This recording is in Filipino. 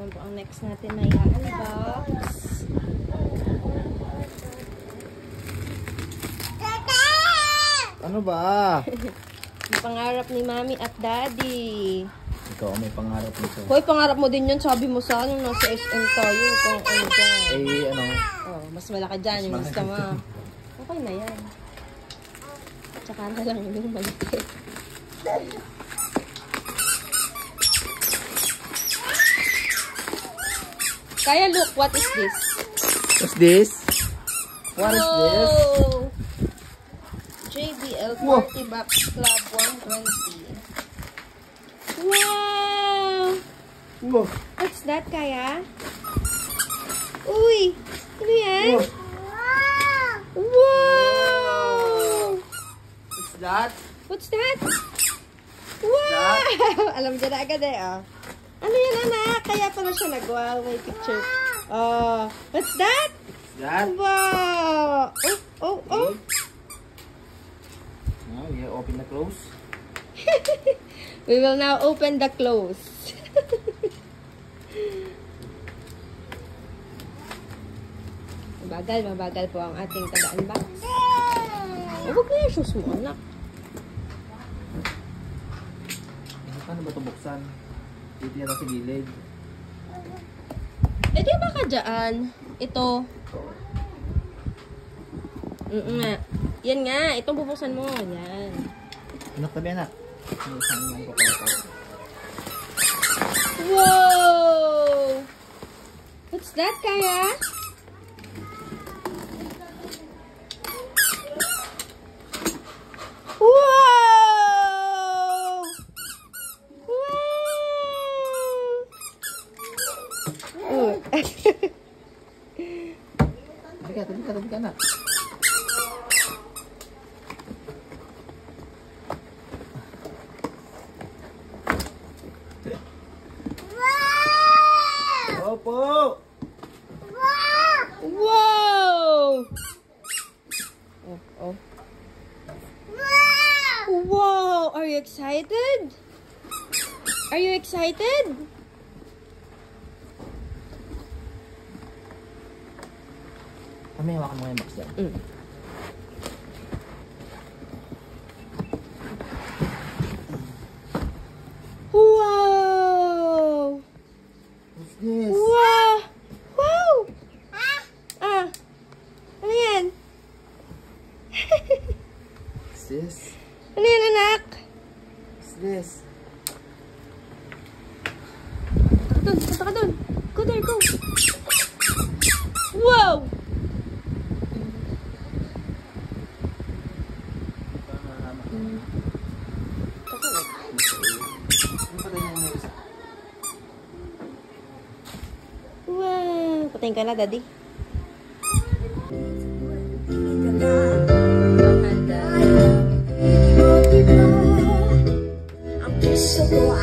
naman po ang next natin na i-unbox. Ano ba? Yung pangarap ni Mami at Daddy. Ikaw may pangarap nito. Hoy, pangarap mo din yun. Sabi mo sa ano, nasa SM tayo. Kung ano dyan. Eh, ano? Oh, mas malaki dyan. Yung gusto mo. Okay na yan. Tsaka na lang yung malaki. Kaya look, what is this? What's this? What is this? JBL 40 Box Club 120. Wow! Whoa. What's that, Kaya? Uy! Ano yan? Wow! What's that? What's that? Wow! Alam dyan na agad eh, oh. Ano yan, anak? Kaya pala siya nag-wow. May picture. Oh, what's that? That? Wow! Oh, oh, oh. Now, you open the close. We will now open the close. Mabagal po ang ating taga-unbox. Oh, huwag na yung shoes mo, anak. Paano ba ito buksan? Dito yan sa gilid. Eh, di ba ka dyan? Ito. Nga. Yan nga. Ito bubuksan mo. Yan. Anak, tabi anak. Isang naman ko pala tayo. Wow! What's that, Kaya? Wow! Wow! Tabi ka anak. Opo! Wow! Oh, oh. Wow! Are you excited? Are you excited? Kami, hawakan mo yung box dyan. Wow! What's this? Wow! Wow! Ah! Ano yan? What's this? Ano yan, anak? What's this? Punta ka dun. Go there, go. Wow! Wow! Patayin ka na, Daddy. I'm just so boy.